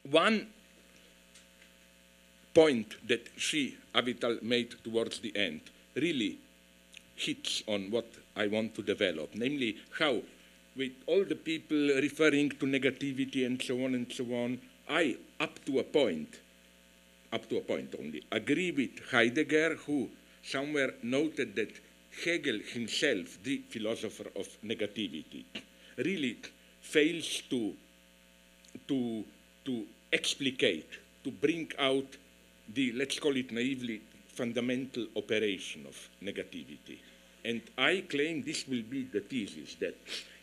one point that she, Avital, made towards the end really hits on what I want to develop, namely how, with all the people referring to negativity and so on, I, up to a point only, agree with Heidegger, who somewhere noted that Hegel himself, the philosopher of negativity, really fails to explicate, to bring out the, let's call it naively, fundamental operation of negativity. And I claim this will be the thesis, that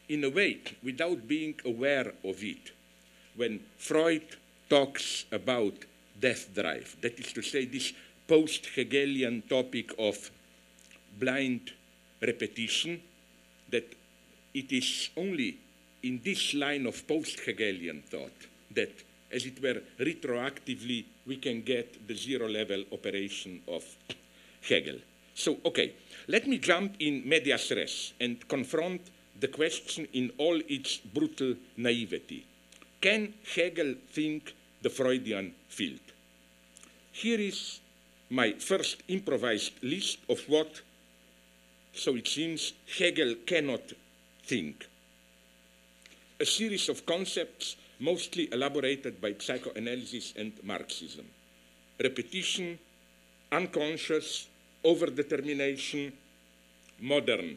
in a way, without being aware of it, when Freud talks about death drive, that is to say, this post-Hegelian topic of blind repetition, that it is only in this line of post-Hegelian thought that, as it were, retroactively we can get the zero-level operation of Hegel. So, okay, let me jump in medias res and confront the question in all its brutal naivety. Can Hegel think the Freudian field? Here is my first improvised list of what, so it seems, Hegel cannot think. A series of concepts mostly elaborated by psychoanalysis and Marxism. Repetition, unconscious, overdetermination, modern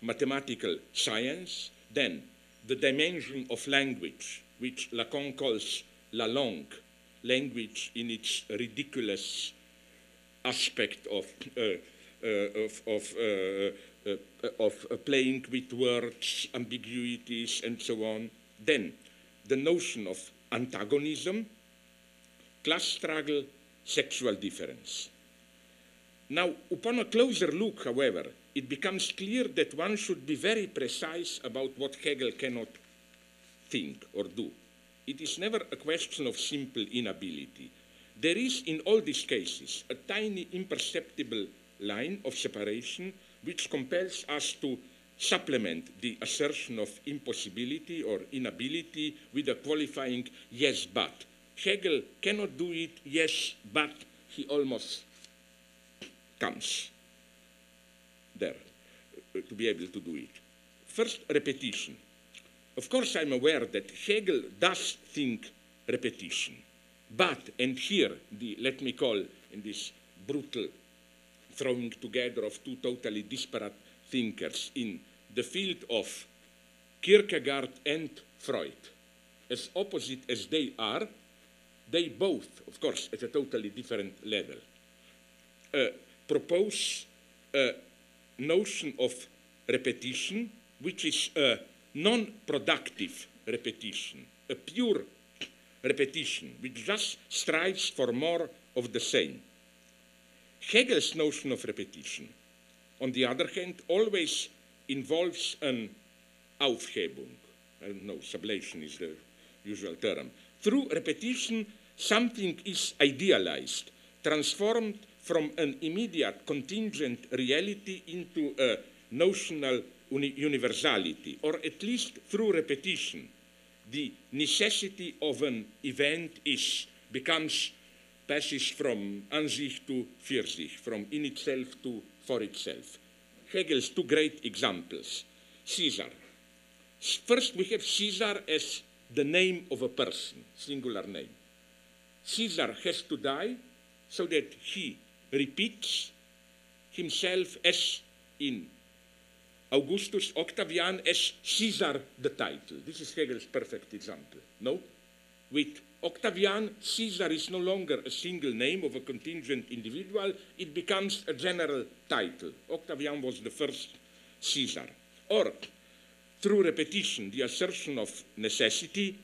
mathematical science, then the dimension of language, which Lacan calls la langue, language in its ridiculous aspect of playing with words, ambiguities, and so on. Then the notion of antagonism, class struggle, sexual difference. Now, upon a closer look, however, it becomes clear that one should be very precise about what Hegel cannot think or do. It is never a question of simple inability. There is, in all these cases, a tiny imperceptible line of separation which compels us to supplement the assertion of impossibility or inability with a qualifying yes, but. Hegel cannot do it, yes, but he almost comes there to be able to do it. First, repetition. Of course, I'm aware that Hegel does think repetition, but, and here, let me call in this brutal throwing together of two totally disparate thinkers in the field of Kierkegaard and Freud, as opposite as they are, they both, of course, at a totally different level, propose a notion of repetition, which is a non-productive repetition, a pure repetition, which just strives for more of the same. Hegel's notion of repetition, on the other hand, always involves an Aufhebung. I don't know, sublation is the usual term. Through repetition, something is idealized, transformed from an immediate contingent reality into a notional universality, or at least through repetition, the necessity of an event passes from an sich to für sich, from in itself to for itself. Hegel's two great examples. Caesar. First, we have Caesar as the name of a person, singular name. Caesar has to die so that he repeats himself as in Augustus Octavian as Caesar the title. This is Hegel's perfect example. No? With Octavian, Caesar is no longer a single name of a contingent individual. It becomes a general title. Octavian was the first Caesar. Or, through repetition, the assertion of necessity,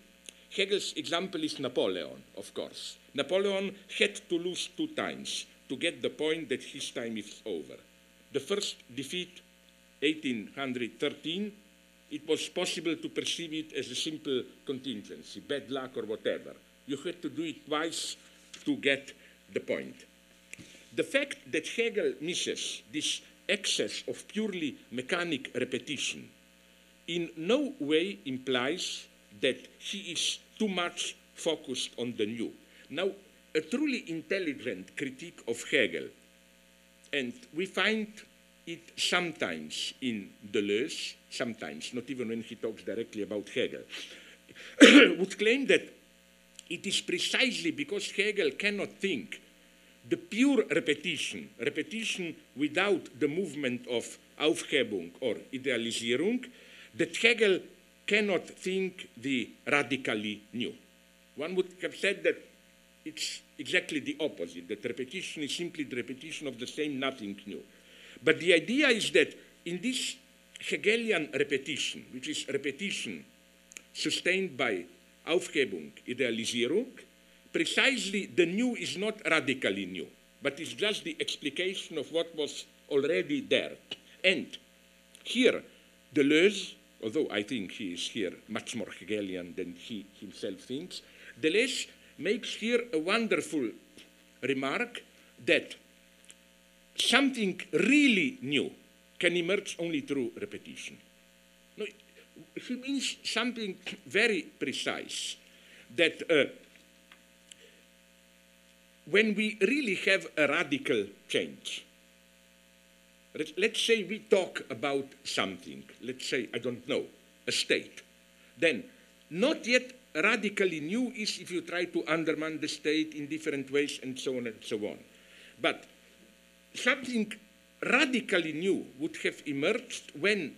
Hegel's example is Napoleon, of course. Napoleon had to lose 2 times to get the point that his time is over. The first defeat, 1813, it was possible to perceive it as a simple contingency, bad luck or whatever. You had to do it twice to get the point. The fact that Hegel misses this excess of purely mechanic repetition in no way implies that he is too much focused on the new. Now, a truly intelligent critique of Hegel, and we find it sometimes in Deleuze, sometimes, not even when he talks directly about Hegel, would claim that it is precisely because Hegel cannot think the pure repetition, repetition without the movement of Aufhebung or Idealisierung, that Hegel cannot think the radically new. One would have said that it's exactly the opposite, that repetition is simply the repetition of the same, nothing new. But the idea is that in this Hegelian repetition, which is repetition sustained by Aufhebung, Idealisierung, precisely the new is not radically new, but it's just the explication of what was already there. And here, Deleuze, although I think he is here much more Hegelian than he himself thinks, Deleuze makes here a wonderful remark that something really new can emerge only through repetition. No, he means something very precise, that when we really have a radical change, let's say we talk about something, let's say, I don't know, a state, then not yet radically new is if you try to undermine the state in different ways and so on and so on. But something radically new would have emerged when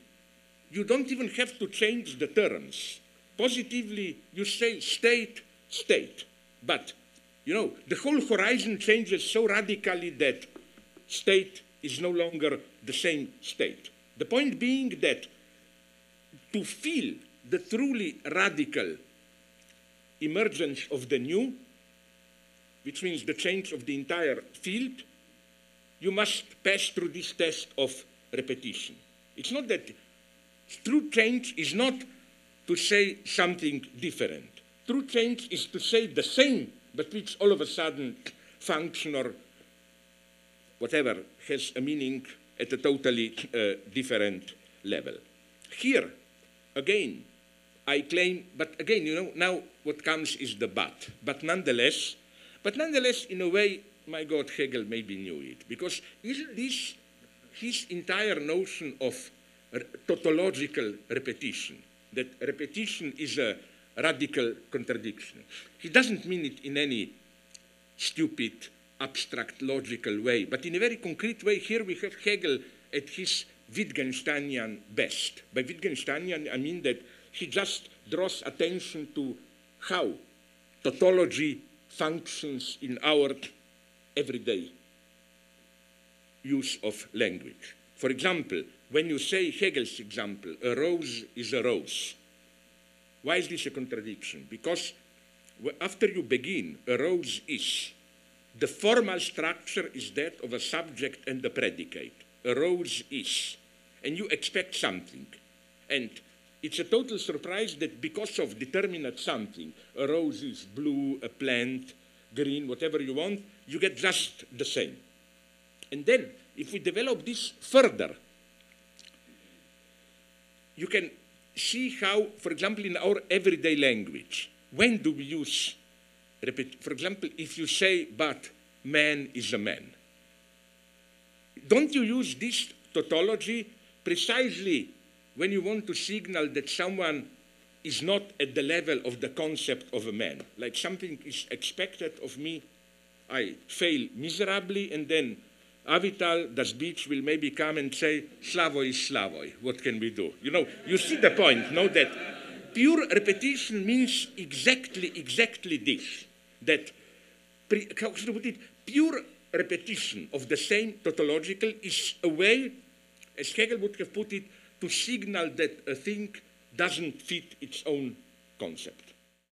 you don't even have to change the terms. Positively, you say state, state. But, you know, the whole horizon changes so radically that state is no longer the same state. The point being that to feel the truly radical emergence of the new, which means the change of the entire field, you must pass through this test of repetition. It's not that true change is not to say something different. True change is to say the same, but which all of a sudden function or whatever has a meaning at a totally different level. Here, again, I claim, but again, you know, now what comes is the but. But nonetheless, in a way, my God, Hegel maybe knew it. Because isn't this his entire notion of tautological repetition, that repetition is a radical contradiction? He doesn't mean it in any stupid, abstract, logical way, but in a very concrete way. Here we have Hegel at his Wittgensteinian best. By Wittgensteinian, I mean that he just draws attention to how tautology functions in our everyday use of language. For example, when you say Hegel's example, a rose is a rose. Why is this a contradiction? Because after you begin, a rose is, the formal structure is that of a subject and a predicate. A rose is. And you expect something. And it's a total surprise that because of determinate something, a rose is blue, a plant, green, whatever you want, you get just the same. And then, if we develop this further, you can see how, for example, in our everyday language, when do we use, for example, if you say, but man is a man, don't you use this tautology precisely when you want to signal that someone is not at the level of the concept of a man? Like something is expected of me, I fail miserably, and then Avital, das Beach, will maybe come and say, SLAVOJ ZIZEK, what can we do? You know, you see the point, no? That pure repetition means exactly this. That, how should I put it? Pure repetition of the same tautological is a way, as Hegel would have put it, to signal that a thing doesn't fit its own concept.